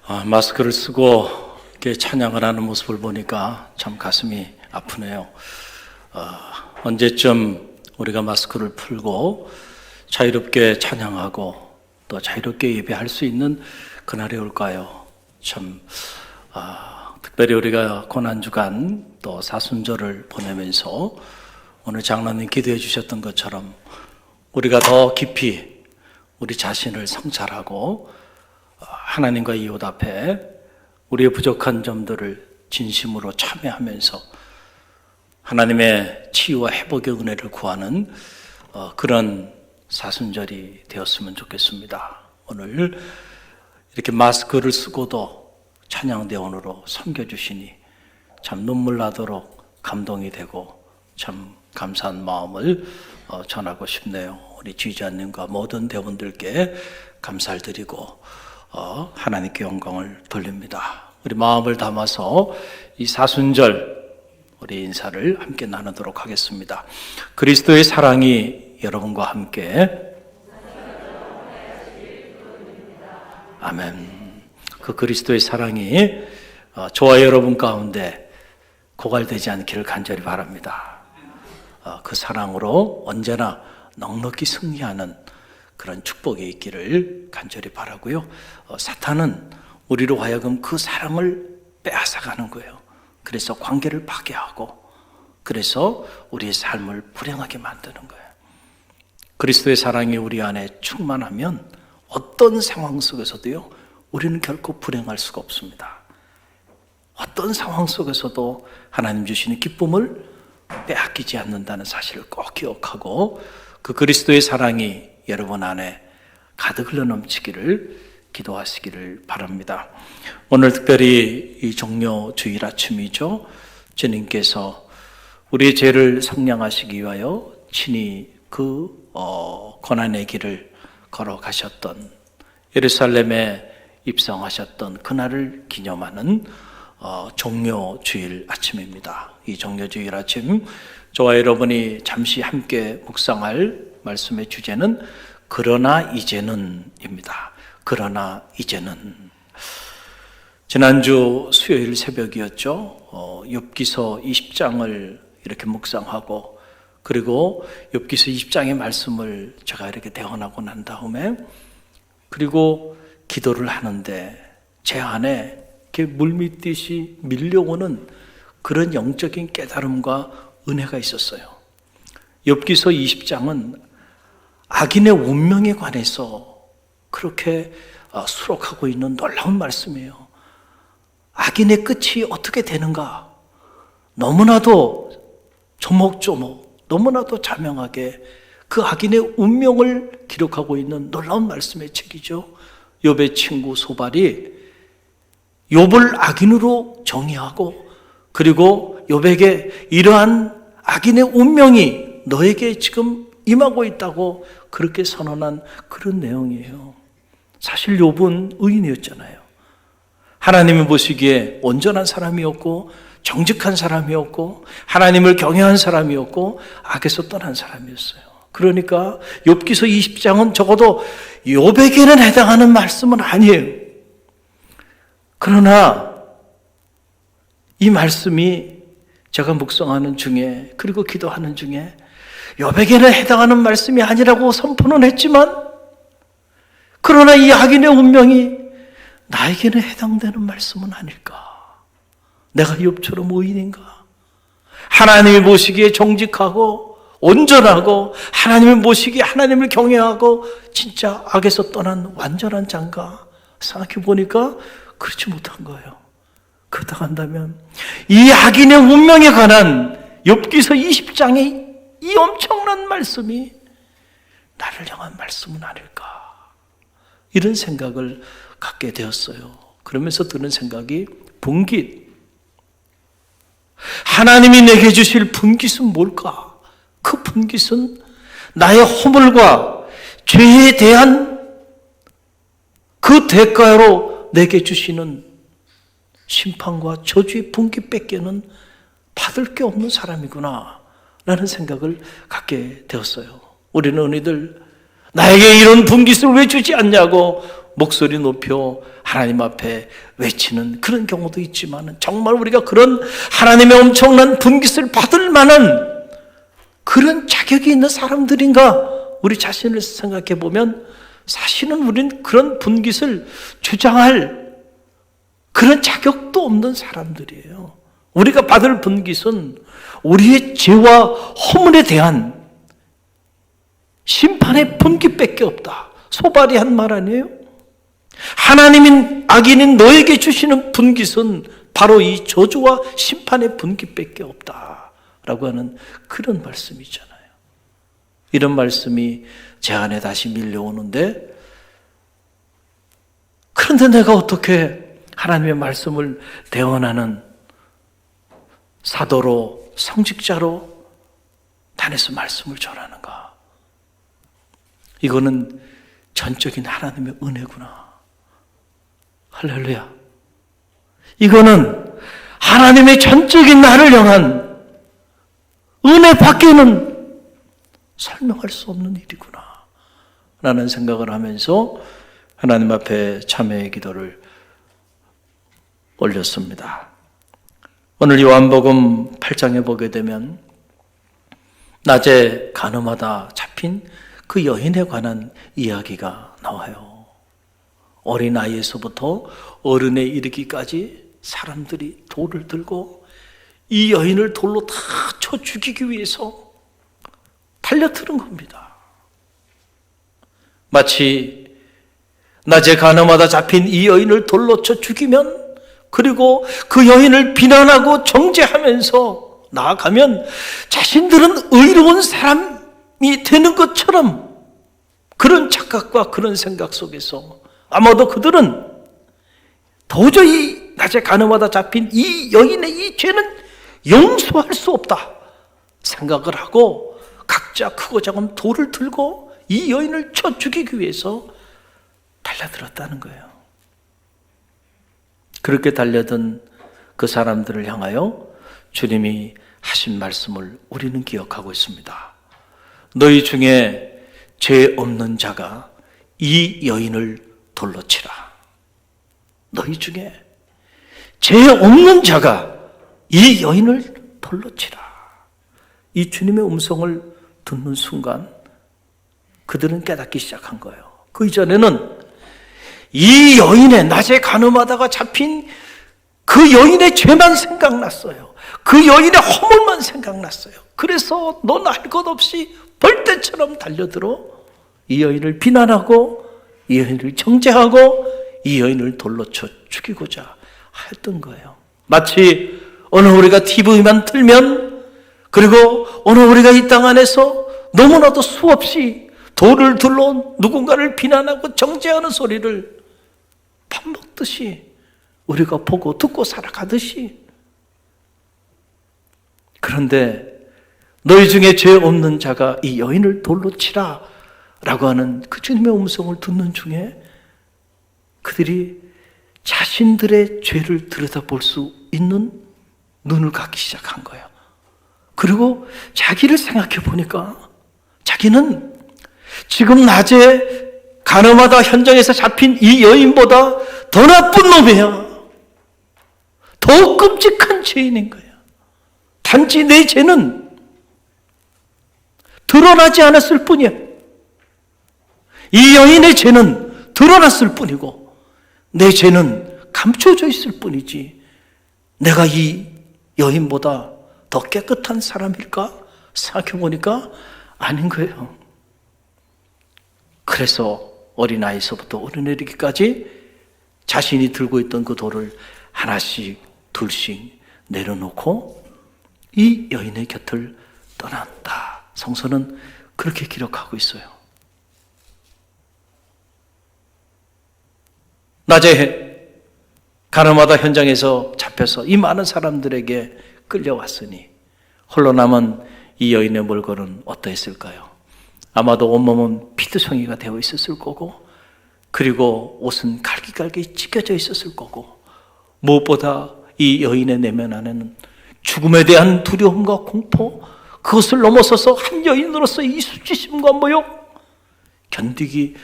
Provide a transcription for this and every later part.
마스크를 쓰고 이렇게 찬양을 하는 모습을 보니까 참 가슴이 아프네요. 언제쯤 우리가 마스크를 풀고 자유롭게 찬양하고 또 자유롭게 예배할 수 있는 그날이 올까요? 참 특별히 우리가 고난주간 또 사순절을 보내면서 오늘 장로님 기도해 주셨던 것처럼 우리가 더 깊이 우리 자신을 성찰하고 하나님과 이웃 앞에 우리의 부족한 점들을 진심으로 참여하면서 하나님의 치유와 회복의 은혜를 구하는 그런 사순절이 되었으면 좋겠습니다. 오늘 이렇게 마스크를 쓰고도 찬양대원으로 섬겨주시니 참 눈물 나도록 감동이 되고 참 감사한 마음을 전하고 싶네요. 우리 지휘자님과 모든 대원들께 감사를 드리고 하나님께 영광을 돌립니다. 우리 마음을 담아서 이 사순절 우리 인사를 함께 나누도록 하겠습니다. 그리스도의 사랑이 여러분과 함께 아멘. 그 그리스도의 사랑이 저와 여러분 가운데 고갈되지 않기를 간절히 바랍니다. 그 사랑으로 언제나 넉넉히 승리하는 그런 축복이 있기를 간절히 바라고요. 사탄은 우리로 하여금 그 사랑을 빼앗아가는 거예요. 그래서 관계를 파괴하고 그래서 우리의 삶을 불행하게 만드는 거예요. 그리스도의 사랑이 우리 안에 충만하면 어떤 상황 속에서도요, 우리는 결코 불행할 수가 없습니다. 어떤 상황 속에서도 하나님 주시는 기쁨을 빼앗기지 않는다는 사실을 꼭 기억하고 그 그리스도의 사랑이 여러분 안에 가득 흘러 넘치기를 기도하시기를 바랍니다. 오늘 특별히 이 종료 주일 아침이죠. 주님께서 우리의 죄를 상량하시기 위하여 친히 그 고난의 길을 걸어가셨던 예루살렘에 입성하셨던 그날을 기념하는 종료 주일 아침입니다. 이 종료 주일 아침 저와 여러분이 잠시 함께 묵상할 말씀의 주제는 그러나 이제는입니다. 그러나 이제는. 지난주 수요일 새벽이었죠. 욥기서 20장을 이렇게 묵상하고 그리고 욥기서 20장의 말씀을 제가 이렇게 대언하고 난 다음에 그리고 기도를 하는데 제 안에 이렇게 물밀듯이 밀려오는 그런 영적인 깨달음과 은혜가 있었어요. 욥기서 20장은 악인의 운명에 관해서 그렇게 수록하고 있는 놀라운 말씀이에요. 악인의 끝이 어떻게 되는가? 너무나도 조목조목, 너무나도 자명하게 그 악인의 운명을 기록하고 있는 놀라운 말씀의 책이죠. 욥의 친구 소발이 욥을 악인으로 정의하고 그리고 욥에게 이러한 악인의 운명이 너에게 지금 임하고 있다고 그렇게 선언한 그런 내용이에요. 사실 욥은 의인이었잖아요. 하나님이 보시기에 온전한 사람이었고 정직한 사람이었고 하나님을 경외한 사람이었고 악에서 떠난 사람이었어요. 그러니까 욥기서 20장은 적어도 욥에게는 해당하는 말씀은 아니에요. 그러나 이 말씀이 제가 묵상하는 중에 그리고 기도하는 중에 욥에게는 해당하는 말씀이 아니라고 선포는 했지만 그러나 이 악인의 운명이 나에게는 해당되는 말씀은 아닐까? 내가 욥처럼 의인인가? 하나님이 보시기에 정직하고 온전하고 하나님을 보시기에 하나님을 경외하고 진짜 악에서 떠난 완전한 자인가? 생각해 보니까 그렇지 못한 거예요. 그렇다고 한다면 이 악인의 운명에 관한 욥기서 20장의 이 엄청난 말씀이 나를 향한 말씀은 아닐까? 이런 생각을 갖게 되었어요. 그러면서 드는 생각이 분깃. 하나님이 내게 주실 분깃은 뭘까? 그 분깃은 나의 허물과 죄에 대한 그 대가로 내게 주시는 심판과 저주의 분깃밖에는 받을 게 없는 사람이구나 라는 생각을 갖게 되었어요. 우리는 은희들 나에게 이런 분깃을 왜 주지 않냐고 목소리 높여 하나님 앞에 외치는 그런 경우도 있지만, 정말 우리가 그런 하나님의 엄청난 분깃을 받을 만한 그런 자격이 있는 사람들인가 우리 자신을 생각해 보면, 사실은 우리는 그런 분깃을 주장할 그런 자격도 없는 사람들이에요. 우리가 받을 분깃은 우리의 죄와 허물에 대한 심판의 분깃밖에 없다. 소발이 한 말 아니에요? 하나님인 악인인 너에게 주시는 분깃은 바로 이 저주와 심판의 분깃밖에 없다라고 하는 그런 말씀이잖아요. 이런 말씀이 제 안에 다시 밀려오는데, 그런데 내가 어떻게 하나님의 말씀을 대언하는 사도로, 성직자로 단에서 말씀을 전하는가? 이거는 전적인 하나님의 은혜구나. 할렐루야. 이거는 하나님의 전적인 나를 향한 은혜 밖에는 설명할 수 없는 일이구나 라는 생각을 하면서 하나님 앞에 참회의 기도를 올렸습니다. 오늘 요한복음 8장에 보게 되면 낮에 가늠하다 잡힌 그 여인에 관한 이야기가 나와요. 어린아이에서부터 어른에 이르기까지 사람들이 돌을 들고 이 여인을 돌로 다 쳐 죽이기 위해서 달려드는 겁니다. 마치 낮에 가늠하다 잡힌 이 여인을 돌로 쳐 죽이면, 그리고 그 여인을 비난하고 정죄하면서 나아가면 자신들은 의로운 사람이 되는 것처럼, 그런 착각과 그런 생각 속에서 아마도 그들은 도저히 낮에 가늠하다 잡힌 이 여인의 이 죄는 용서할 수 없다 생각을 하고 각자 크고 작은 돌을 들고 이 여인을 쳐 죽이기 위해서 달려들었다는 거예요. 그렇게 달려든 그 사람들을 향하여 주님이 하신 말씀을 우리는 기억하고 있습니다. 너희 중에 죄 없는 자가 이 여인을 돌로 치라. 너희 중에 죄 없는 자가 이 여인을 돌로 치라. 이 주님의 음성을 듣는 순간 그들은 깨닫기 시작한 거예요. 그 이전에는 이 여인의 낮에 가늠하다가 잡힌 그 여인의 죄만 생각났어요. 그 여인의 허물만 생각났어요. 그래서 넌 할 것 없이 벌떼처럼 달려들어 이 여인을 비난하고 이 여인을 정죄하고 이 여인을 돌로 쳐 죽이고자 했던 거예요. 마치 오늘 우리가 TV만 틀면, 그리고 오늘 우리가 이 땅 안에서 너무나도 수없이 돌을 들러 누군가를 비난하고 정죄하는 소리를 밥 먹듯이 우리가 보고 듣고 살아가듯이, 그런데 너희 중에 죄 없는 자가 이 여인을 돌로 치라 라고 하는 그 주님의 음성을 듣는 중에 그들이 자신들의 죄를 들여다볼 수 있는 눈을 갖기 시작한 거예요. 그리고 자기를 생각해 보니까 자기는 지금 낮에 가늠하다 현장에서 잡힌 이 여인보다 더 나쁜 놈이야. 더 끔찍한 죄인인 거야. 단지 내 죄는 드러나지 않았을 뿐이야. 이 여인의 죄는 드러났을 뿐이고 내 죄는 감춰져 있을 뿐이지, 내가 이 여인보다 더 깨끗한 사람일까? 생각해 보니까 아닌 거예요. 그래서 어린아이서부터 어른에 이르기까지 자신이 들고 있던 그 돌을 하나씩 둘씩 내려놓고 이 여인의 곁을 떠난다. 성서는 그렇게 기록하고 있어요. 낮에 가늠하다 현장에서 잡혀서 이 많은 사람들에게 끌려왔으니 홀로 남은 이 여인의 몰골은 어떠했을까요? 아마도 온몸은 피투성이가 되어 있었을 거고, 그리고 옷은 갈기갈기 찢겨져 있었을 거고, 무엇보다 이 여인의 내면 안에는 죽음에 대한 두려움과 공포, 그것을 넘어서서 한 여인으로서 이 수치심과 모욕, 견디기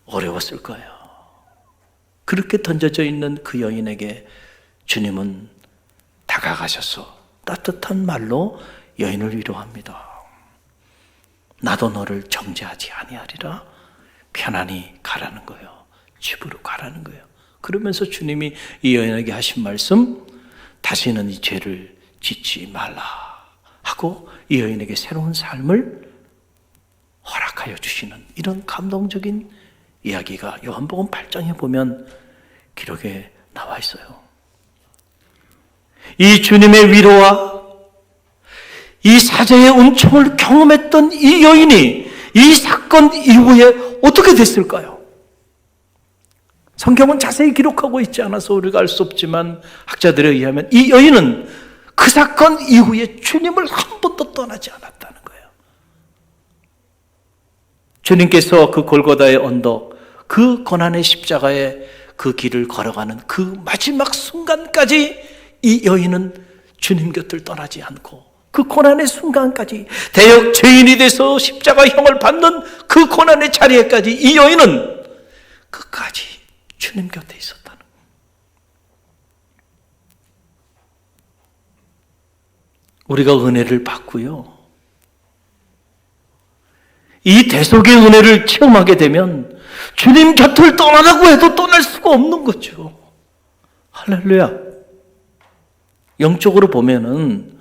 어려웠을 거예요. 그렇게 던져져 있는 그 여인에게 주님은 다가가셔서 따뜻한 말로 여인을 위로합니다. 나도 너를 정죄하지 아니하리라. 편안히 가라는 거예요. 집으로 가라는 거예요. 그러면서 주님이 이 여인에게 하신 말씀, 다시는 이 죄를 짓지 말라 하고 이 여인에게 새로운 삶을 허락하여 주시는 이런 감동적인 이야기가 요한복음 8장에 보면 기록에 나와 있어요. 이 주님의 위로와 이 사제의 은총을 경험했던 이 여인이 이 사건 이후에 어떻게 됐을까요? 성경은 자세히 기록하고 있지 않아서 우리가 알 수 없지만 학자들에 의하면 이 여인은 그 사건 이후에 주님을 한 번도 떠나지 않았다는 거예요. 주님께서 그 골고다의 언덕, 그 고난의 십자가의 그 길을 걸어가는 그 마지막 순간까지 이 여인은 주님 곁을 떠나지 않고 그 고난의 순간까지 대역 죄인이 돼서 십자가형을 받는 그 고난의 자리에까지 이 여인은 끝까지 주님 곁에 있었다는 거예요. 우리가 은혜를 받고요, 이 대속의 은혜를 체험하게 되면 주님 곁을 떠나라고 해도 떠날 수가 없는 거죠. 할렐루야. 영적으로 보면은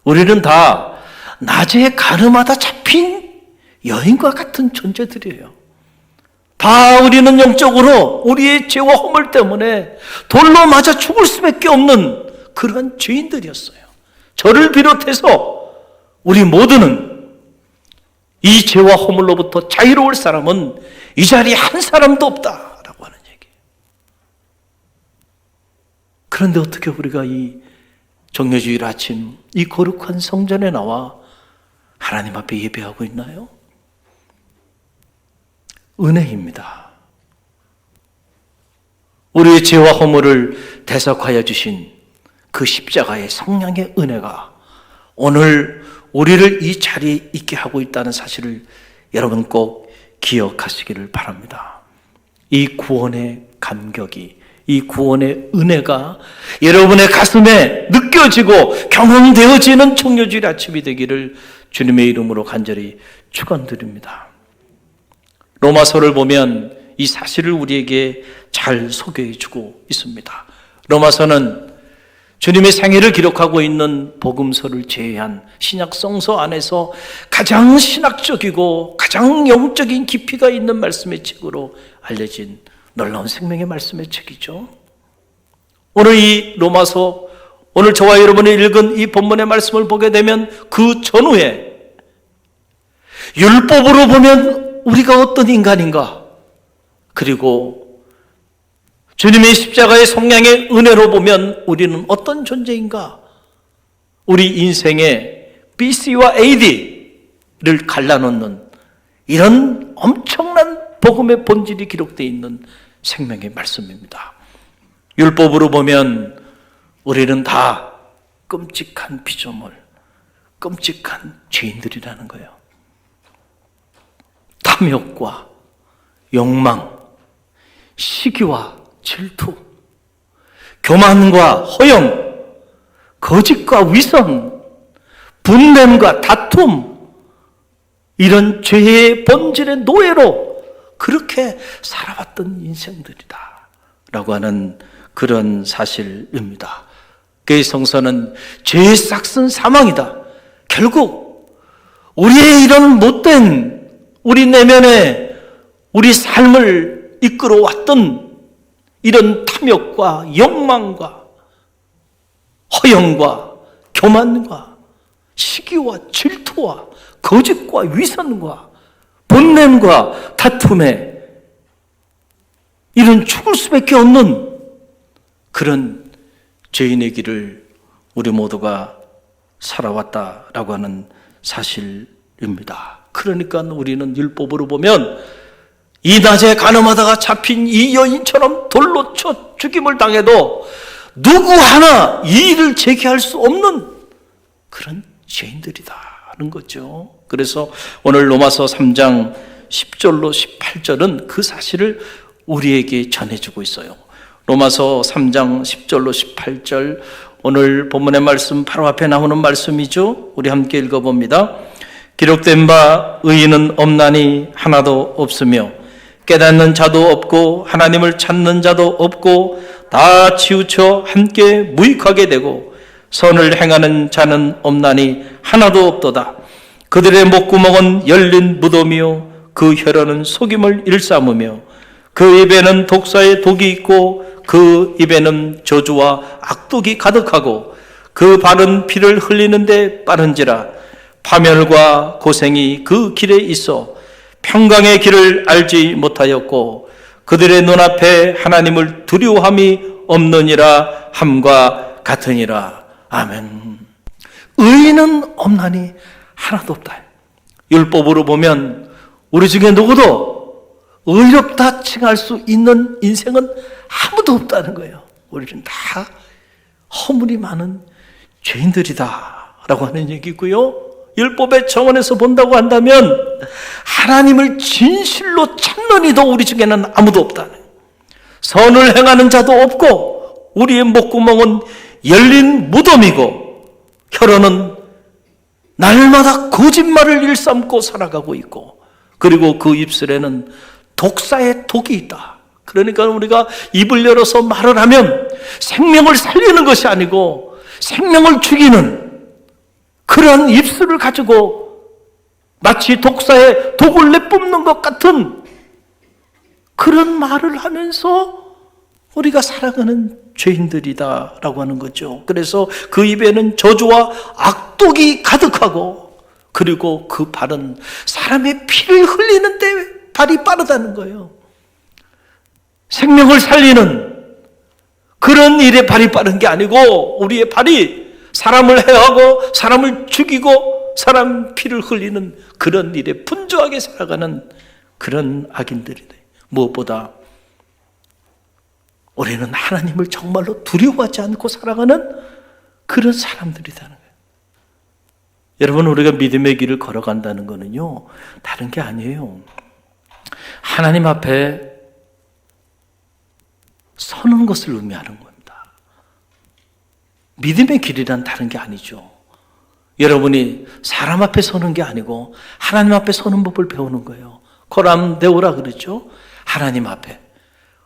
우리는 다 낮에 가늠하다 잡힌 여인과 같은 존재들이에요. 다 우리는 영적으로 우리의 죄와 허물 때문에 돌로 맞아 죽을 수밖에 없는 그런 죄인들이었어요. 저를 비롯해서 우리 모두는 이 죄와 허물로부터 자유로울 사람은 이 자리에 한 사람도 없다라고 하는 얘기예요. 그런데 어떻게 우리가 이 정례주일 아침 이 거룩한 성전에 나와 하나님 앞에 예배하고 있나요? 은혜입니다. 우리의 죄와 허물을 대속하여 주신 그 십자가의 성령의 은혜가 오늘 우리를 이 자리에 있게 하고 있다는 사실을 여러분 꼭 기억하시기를 바랍니다. 이 구원의 감격이, 이 구원의 은혜가 여러분의 가슴에 느껴지고 경험되어지는 정례주일 아침이 되기를 주님의 이름으로 간절히 축원드립니다. 로마서를 보면 이 사실을 우리에게 잘 소개해주고 있습니다. 로마서는 주님의 생애를 기록하고 있는 복음서를 제외한 신약 성서 안에서 가장 신학적이고 가장 영적인 깊이가 있는 말씀의 책으로 알려진 놀라운 생명의 말씀의 책이죠. 오늘 이 로마서, 오늘 저와 여러분이 읽은 이 본문의 말씀을 보게 되면 그 전후에 율법으로 보면 우리가 어떤 인간인가, 그리고 주님의 십자가의 성령의 은혜로 보면 우리는 어떤 존재인가, 우리 인생의 BC와 AD를 갈라놓는 이런 엄청난 복음의 본질이 기록되어 있는 생명의 말씀입니다. 율법으로 보면 우리는 다 끔찍한 피조물, 끔찍한 죄인들이라는 거예요. 탐욕과 욕망, 시기와 질투, 교만과 허영, 거짓과 위선, 분냄과 다툼, 이런 죄의 본질의 노예로 그렇게 살아왔던 인생들이다 라고 하는 그런 사실입니다. 그의 성서는 죄의 싹슨 사망이다. 결국 우리의 이런 못된 우리 내면에 우리 삶을 이끌어왔던 이런 탐욕과 욕망과 허영과 교만과 시기와 질투와 거짓과 위선과 본냄과 다툼에 이런 죽을 수밖에 없는 그런 죄인의 길을 우리 모두가 살아왔다라고 하는 사실입니다. 그러니까 우리는 율법으로 보면 이 낮에 가늠하다가 잡힌 이 여인처럼 돌로 쳐 죽임을 당해도 누구 하나 이의를 제기할 수 없는 그런 죄인들이다는 거죠. 그래서 오늘 로마서 3장 10절로 18절은 그 사실을 우리에게 전해주고 있어요. 로마서 3장 10절로 18절, 오늘 본문의 말씀 바로 앞에 나오는 말씀이죠. 우리 함께 읽어봅니다. 기록된 바 의인은 없나니 하나도 없으며 깨닫는 자도 없고 하나님을 찾는 자도 없고 다 치우쳐 함께 무익하게 되고 선을 행하는 자는 없나니 하나도 없도다. 그들의 목구멍은 열린 무덤이요 그 혀로는 속임을 일삼으며 그 입에는 독사의 독이 있고 그 입에는 저주와 악독이 가득하고 그 발은 피를 흘리는데 빠른지라. 파멸과 고생이 그 길에 있어 평강의 길을 알지 못하였고 그들의 눈앞에 하나님을 두려워함이 없느니라 함과 같으니라. 아멘. 의인은 없나니 하나도 없다. 율법으로 보면 우리 중에 누구도 의롭다 칭할 수 있는 인생은 아무도 없다는 거예요. 우리는 다 허물이 많은 죄인들이다 라고 하는 얘기고요. 율법의 정원에서 본다고 한다면 하나님을 진실로 찾는 이도 우리 중에는 아무도 없다는 거예요. 선을 행하는 자도 없고 우리의 목구멍은 열린 무덤이고 혀로는 날마다 거짓말을 일삼고 살아가고 있고 그리고 그 입술에는 독사의 독이 있다. 그러니까 우리가 입을 열어서 말을 하면 생명을 살리는 것이 아니고 생명을 죽이는 그런 입술을 가지고 마치 독사의 독을 내뿜는 것 같은 그런 말을 하면서 우리가 살아가는 죄인들이다라고 하는 거죠. 그래서 그 입에는 저주와 악독이 가득하고 그리고 그 발은 사람의 피를 흘리는데 발이 빠르다는 거예요. 생명을 살리는 그런 일에 발이 빠른 게 아니고 우리의 발이 사람을 해하고 사람을 죽이고 사람 피를 흘리는 그런 일에 분주하게 살아가는 그런 악인들이네. 무엇보다 우리는 하나님을 정말로 두려워하지 않고 살아가는 그런 사람들이라는 거예요. 여러분, 우리가 믿음의 길을 걸어간다는 거는요, 다른 게 아니에요. 하나님 앞에 서는 것을 의미하는 겁니다. 믿음의 길이란 다른 게 아니죠. 여러분이 사람 앞에 서는 게 아니고 하나님 앞에 서는 법을 배우는 거예요. 코람데오라 그러죠. 하나님 앞에.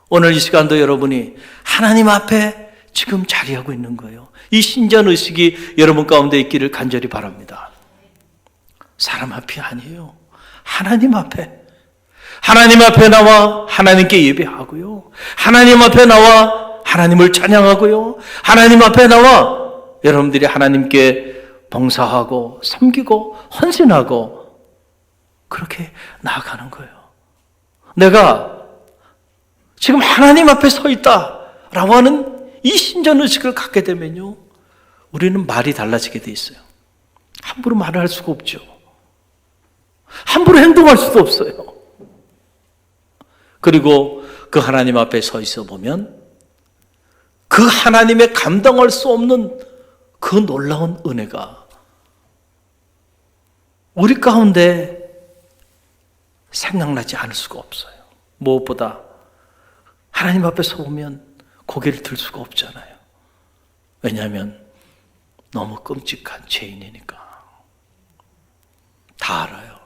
오늘 이 시간도 여러분이 하나님 앞에 지금 자리하고 있는 거예요. 이 신전의식이 여러분 가운데 있기를 간절히 바랍니다. 사람 앞이 아니에요. 하나님 앞에. 하나님 앞에 나와 하나님께 예배하고요. 하나님 앞에 나와 하나님을 찬양하고요. 하나님 앞에 나와 여러분들이 하나님께 봉사하고 섬기고 헌신하고 그렇게 나아가는 거예요. 내가 지금 하나님 앞에 서 있다라고 하는 이 신전의식을 갖게 되면요, 우리는 말이 달라지게 돼 있어요. 함부로 말을 할 수가 없죠. 함부로 행동할 수도 없어요. 그리고 그 하나님 앞에 서 있어 보면 그 하나님의 감당할 수 없는 그 놀라운 은혜가 우리 가운데 생각나지 않을 수가 없어요. 무엇보다 하나님 앞에 서보면 고개를 들 수가 없잖아요. 왜냐하면 너무 끔찍한 죄인이니까. 다 알아요.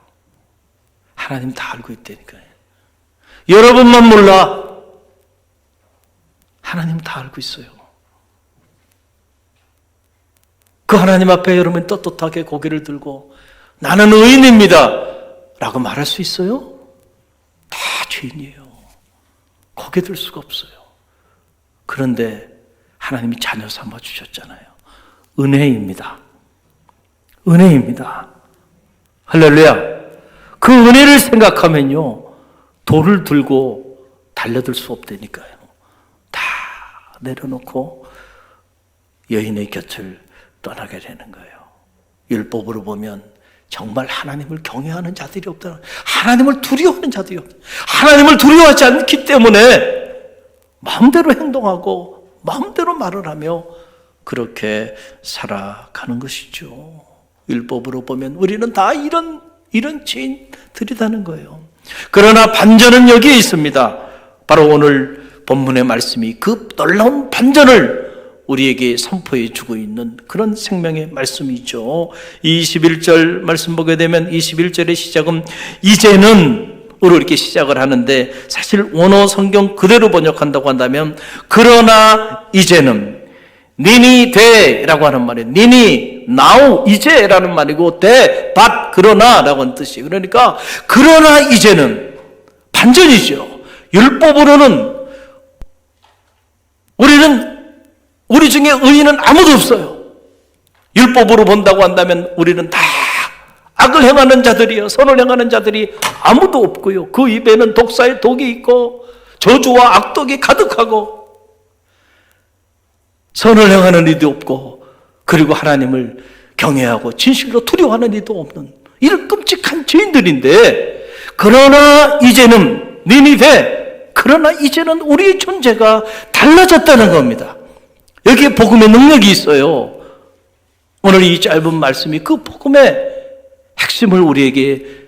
하나님 다 알고 있다니까요. 여러분만 몰라. 하나님 다 알고 있어요. 그 하나님 앞에 여러분 떳떳하게 고개를 들고 나는 의인입니다 라고 말할 수 있어요? 다 죄인이에요. 고개 들 수가 없어요. 그런데 하나님이 자녀 삼아 주셨잖아요. 은혜입니다. 은혜입니다. 할렐루야. 그 은혜를 생각하면요, 돌을 들고 달려들 수 없다니까요. 다 내려놓고 여인의 곁을 떠나게 되는 거예요. 율법으로 보면 정말 하나님을 경외하는 자들이 없다. 하나님을 두려워하는 자들이 없다. 하나님을 두려워하지 않기 때문에 마음대로 행동하고 마음대로 말을 하며 그렇게 살아가는 것이죠. 율법으로 보면 우리는 다 이런 죄인들이라는 거예요. 그러나 반전은 여기에 있습니다. 바로 오늘 본문의 말씀이 그 놀라운 반전을 우리에게 선포해 주고 있는 그런 생명의 말씀이죠. 21절 말씀 보게 되면 21절의 시작은 이제는 으로 이렇게 시작을 하는데, 사실 원어 성경 그대로 번역한다고 한다면 그러나 이제는, 니니 되라고 하는 말이에요. 니니 now 이제라는 말이고 되 but 그러나라고 하는 뜻이에요. 그러니까 그러나 이제는 반전이죠. 율법으로는 우리 중에 의인은 아무도 없어요. 율법으로 본다고 한다면 우리는 다 악을 행하는 자들이요, 선을 행하는 자들이 아무도 없고요. 그 입에는 독사의 독이 있고 저주와 악독이 가득하고 선을 행하는 이도 없고, 그리고 하나님을 경외하고 진실로 두려워하는 이도 없는 이런 끔찍한 죄인들인데, 그러나 이제는 니니베, 그러나 이제는 우리의 존재가 달라졌다는 겁니다. 여기에 복음의 능력이 있어요. 오늘 이 짧은 말씀이 그 복음의 핵심을 우리에게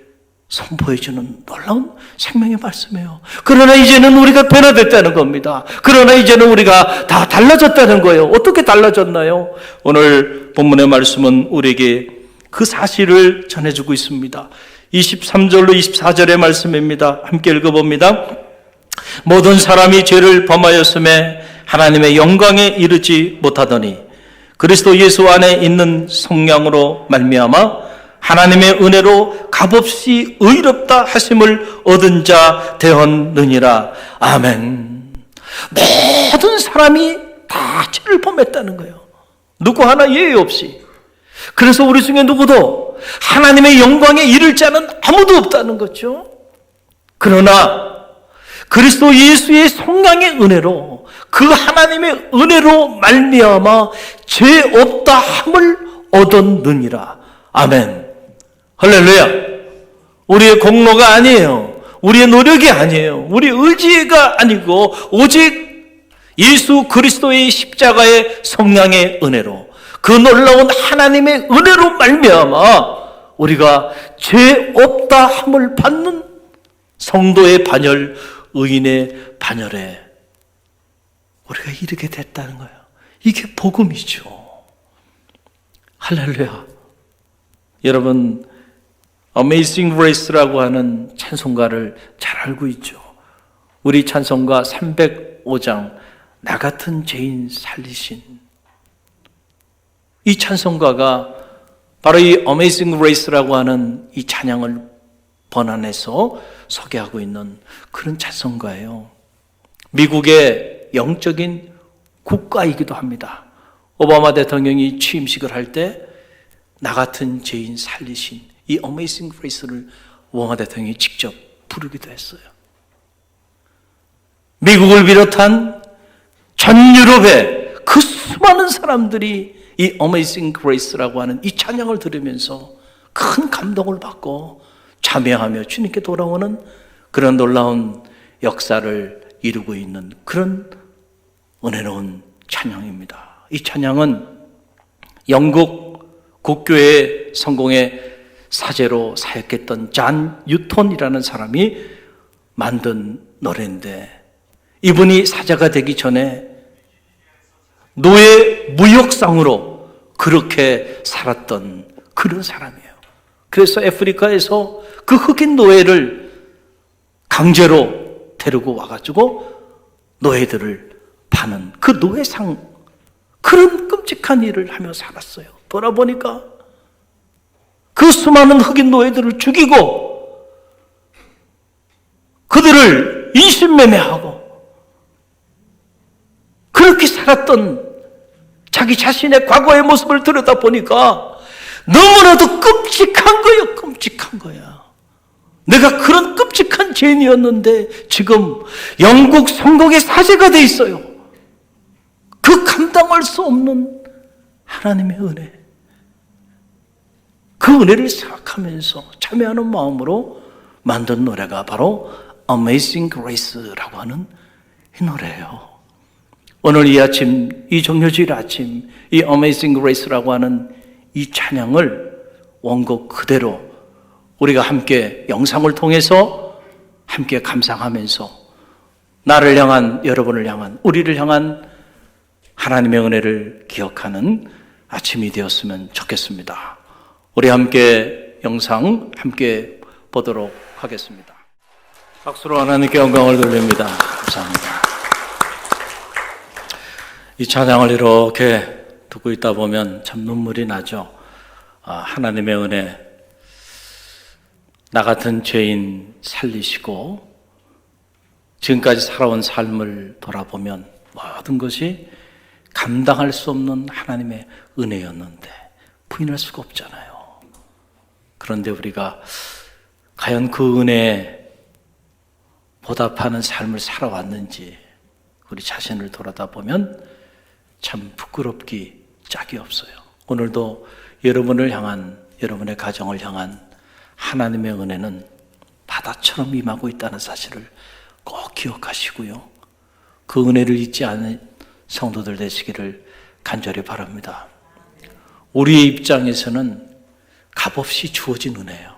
선포해주는 놀라운 생명의 말씀이에요. 그러나 이제는 우리가 변화됐다는 겁니다. 그러나 이제는 우리가 다 달라졌다는 거예요. 어떻게 달라졌나요? 오늘 본문의 말씀은 우리에게 그 사실을 전해주고 있습니다. 23절로 24절의 말씀입니다. 함께 읽어봅니다. 모든 사람이 죄를 범하였음에 하나님의 영광에 이르지 못하더니 그리스도 예수 안에 있는 성령으로 말미암아 하나님의 은혜로 값없이 의롭다 하심을 얻은 자 되었느니라. 아멘. 모든 사람이 다 죄를 범했다는 거예요. 누구 하나 예외 없이. 그래서 우리 중에 누구도 하나님의 영광에 이를 자는 아무도 없다는 거죠. 그러나 그리스도 예수의 성령의 은혜로, 그 하나님의 은혜로 말미암아 죄 없다 함을 얻었느니라. 아멘. 할렐루야. 우리의 공로가 아니에요. 우리의 노력이 아니에요. 우리의 의지가 아니고 오직 예수 그리스도의 십자가의 성령의 은혜로, 그 놀라운 하나님의 은혜로 말미암아 우리가 죄 없다 함을 받는 성도의 반열, 의인의 반열에 우리가 이르게 됐다는 거예요. 이게 복음이죠. 할렐루야. 여러분, Amazing Grace라고 하는 찬송가를 잘 알고 있죠. 우리 찬송가 305장 나 같은 죄인 살리신, 이 찬송가가 바로 이 Amazing Grace라고 하는 이 찬양을 번안해서 소개하고 있는 그런 찬송가예요. 미국의 영적인 국가이기도 합니다. 오바마 대통령이 취임식을 할 때 나 같은 죄인 살리신 이 Amazing Grace를 오바마 대통령이 직접 부르기도 했어요. 미국을 비롯한 전 유럽의 그 수많은 사람들이 이 Amazing Grace라고 하는 이 찬양을 들으면서 큰 감동을 받고 참여하며 주님께 돌아오는 그런 놀라운 역사를 이루고 있는 그런 은혜로운 찬양입니다. 이 찬양은 영국 국교회 성공의 사제로 사역했던 잔 뉴턴이라는 사람이 만든 노래인데, 이분이 사제가 되기 전에 노예 무역상으로 그렇게 살았던 그런 사람이에요. 그래서 아프리카에서 그 흑인 노예를 강제로 데리고 와가지고 노예들을 파는 그 노예상, 그런 끔찍한 일을 하며 살았어요. 돌아보니까 그 수많은 흑인 노예들을 죽이고 그들을 인신매매하고 그렇게 살았던 자기 자신의 과거의 모습을 들여다보니까 너무나도 끔찍한 거예요. 끔찍한 거야. 내가 그런 끔찍한 죄인이었는데 지금 영국 성공의 사제가 돼 있어요. 그 감당할 수 없는 하나님의 은혜, 그 은혜를 생각하면서 참여하는 마음으로 만든 노래가 바로 Amazing Grace라고 하는 이 노래예요. 오늘 이 아침, 이 정효주일 아침, 이 Amazing Grace라고 하는 이 찬양을 원곡 그대로 우리가 함께 영상을 통해서 함께 감상하면서 나를 향한, 여러분을 향한, 우리를 향한 하나님의 은혜를 기억하는 아침이 되었으면 좋겠습니다. 우리 함께 영상 함께 보도록 하겠습니다. 박수로 하나님께 영광을 돌립니다. 감사합니다. 이 찬양을 이렇게 듣고 있다 보면 참 눈물이 나죠. 하나님의 은혜, 나 같은 죄인 살리시고 지금까지 살아온 삶을 돌아보면 모든 것이 감당할 수 없는 하나님의 은혜였는데 부인할 수가 없잖아요. 그런데 우리가 과연 그 은혜에 보답하는 삶을 살아왔는지 우리 자신을 돌아다보면 참 부끄럽기 짝이 없어요. 오늘도 여러분을 향한, 여러분의 가정을 향한 하나님의 은혜는 바다처럼 임하고 있다는 사실을 꼭 기억하시고요. 그 은혜를 잊지 않은 성도들 되시기를 간절히 바랍니다. 우리의 입장에서는 값없이 주어진 은혜예요.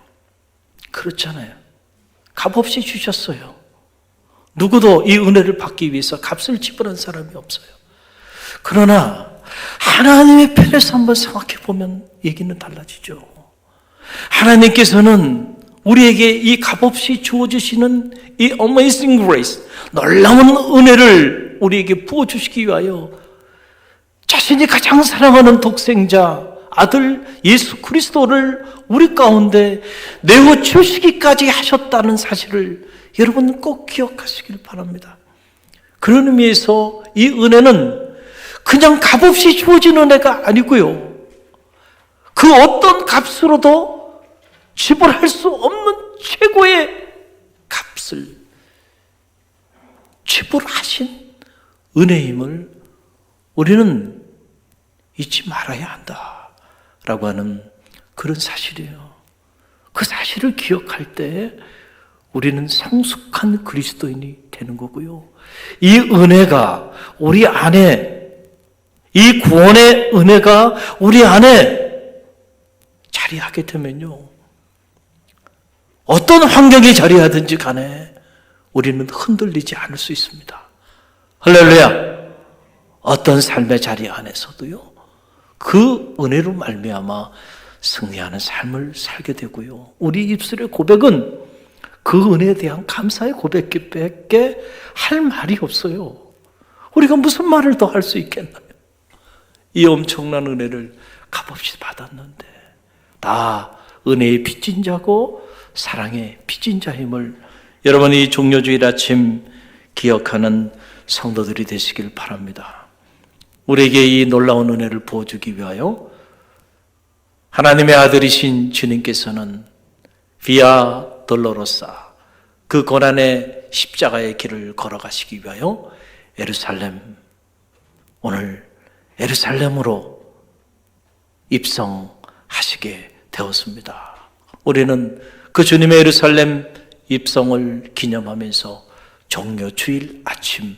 그렇잖아요. 값없이 주셨어요. 누구도 이 은혜를 받기 위해서 값을 지불한 사람이 없어요. 그러나 하나님의 편에서 한번 생각해 보면 얘기는 달라지죠. 하나님께서는 우리에게 이 값없이 주어주시는 이 Amazing Grace, 놀라운 은혜를 우리에게 부어주시기 위하여 자신이 가장 사랑하는 독생자 아들 예수 그리스도를 우리 가운데 내어주시기까지 하셨다는 사실을 여러분 꼭 기억하시길 바랍니다. 그런 의미에서 이 은혜는 그냥 값없이 주어진 은혜가 아니고요, 그 어떤 값으로도 지불할 수 없는 최고의 값을 지불하신 은혜임을 우리는 잊지 말아야 한다라고 하는 그런 사실이에요. 그 사실을 기억할 때 우리는 성숙한 그리스도인이 되는 거고요, 이 은혜가 우리 안에, 이 구원의 은혜가 우리 안에 자리하게 되면요, 어떤 환경이 자리하든지 간에 우리는 흔들리지 않을 수 있습니다. 할렐루야. 어떤 삶의 자리 안에서도요, 그 은혜로 말미암아 승리하는 삶을 살게 되고요, 우리 입술의 고백은 그 은혜에 대한 감사의 고백밖에 할 말이 없어요. 우리가 무슨 말을 더 할 수 있겠나요? 이 엄청난 은혜를 값없이 받았는데 다 은혜의 빚진 자고 사랑의 빚진 자임을 여러분 이 종료주일 아침 기억하는 성도들이 되시길 바랍니다. 우리에게 이 놀라운 은혜를 부어주기 위하여 하나님의 아들이신 주님께서는 비아 돌로로사, 그 고난의 십자가의 길을 걸어가시기 위하여 예루살렘, 오늘 예루살렘으로 입성하시게 되었습니다. 우리는 그 주님의 예루살렘 입성을 기념하면서 종려 주일 아침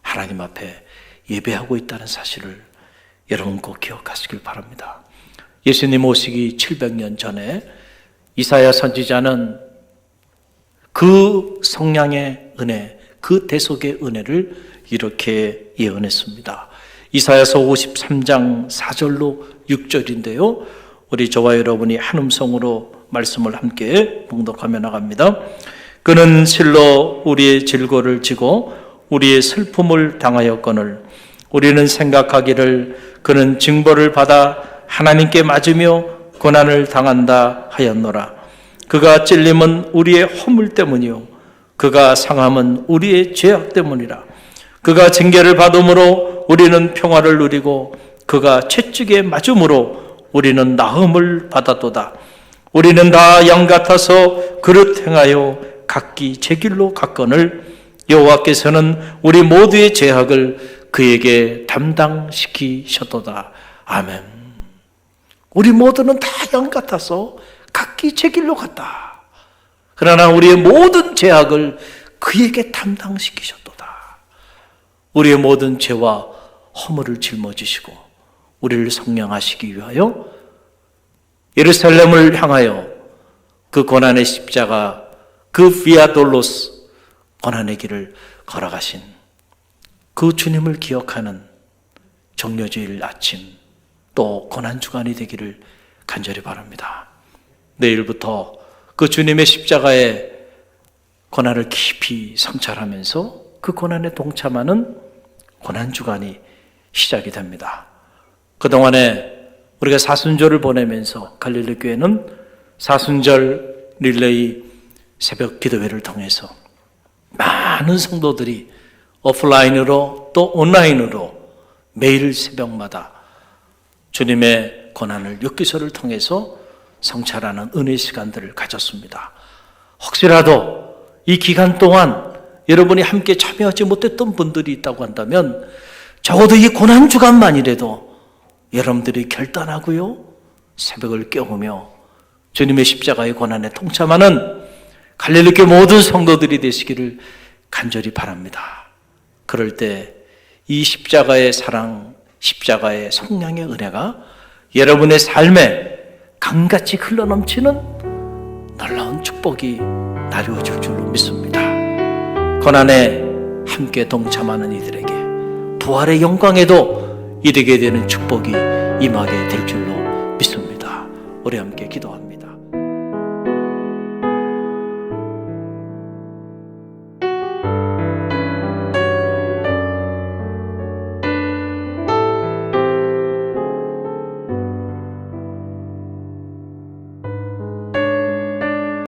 하나님 앞에 예배하고 있다는 사실을 여러분 꼭 기억하시길 바랍니다. 예수님 오시기 700년 전에 이사야 선지자는 그 성량의 은혜, 그 대속의 은혜를 이렇게 예언했습니다. 이사야서 53장 4절로 6절인데요. 우리 저와 여러분이 한 음성으로 말씀을 함께 봉독하며 나갑니다. 그는 실로 우리의 질고를 지고 우리의 슬픔을 당하였거늘 우리는 생각하기를 그는 징벌을 받아 하나님께 맞으며 고난을 당한다 하였노라. 그가 찔림은 우리의 허물 때문이요 그가 상함은 우리의 죄악 때문이라. 그가 징계를 받음으로 우리는 평화를 누리고 그가 채찍에 맞음으로 우리는 나음을 받았도다. 우리는 다 양 같아서 그릇 행하여 각기 제 길로 갔거늘 여호와께서는 우리 모두의 죄악을 그에게 담당시키셨도다. 아멘. 우리 모두는 다 양 같아서 각기 제 길로 갔다. 그러나 우리의 모든 죄악을 그에게 담당시키셨도다. 우리의 모든 죄와 허물을 짊어지시고 우리를 성량하시기 위하여 예루살렘을 향하여 그 고난의 십자가 그 비아돌로스 고난의 길을 걸어가신 그 주님을 기억하는 정료주일 아침 또 고난주간이 되기를 간절히 바랍니다. 내일부터 그 주님의 십자가의 고난을 깊이 성찰하면서 그 고난에 동참하는 고난주간이 시작이 됩니다. 그동안에 우리가 사순절을 보내면서 갈릴리 교회는 사순절 릴레이 새벽 기도회를 통해서 많은 성도들이 오프라인으로 또 온라인으로 매일 새벽마다 주님의 고난을 욥기서를 통해서 성찰하는 은혜 시간들을 가졌습니다. 혹시라도 이 기간 동안 여러분이 함께 참여하지 못했던 분들이 있다고 한다면 적어도 이 고난주간만이라도 여러분들이 결단하고요 새벽을 깨우며 주님의 십자가의 고난에 동참하는 갈릴리 교회 모든 성도들이 되시기를 간절히 바랍니다. 그럴 때 이 십자가의 사랑, 십자가의 성량의 은혜가 여러분의 삶에 강같이 흘러넘치는 놀라운 축복이 나누어질 줄로 믿습니다. 고난에 함께 동참하는 이들에게 부활의 영광에도 이르게 되는 축복이 임하게 될 줄로 믿습니다. 우리 함께 기도합니다.